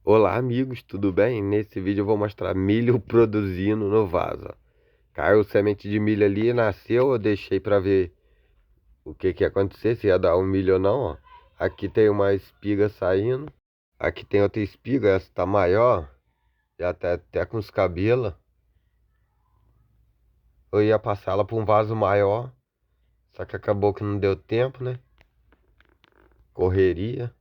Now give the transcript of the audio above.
Olá amigos, tudo bem? Nesse vídeo eu vou mostrar milho produzindo no vaso. Ó. Caiu semente de milho ali, nasceu, eu deixei para ver o que ia acontecer, se ia dar um milho ou não. Ó. Aqui tem uma espiga saindo, aqui tem outra espiga, essa tá maior, já tá até com os cabelos. Eu ia passar ela para um vaso maior, só que acabou que não deu tempo, né? Correria.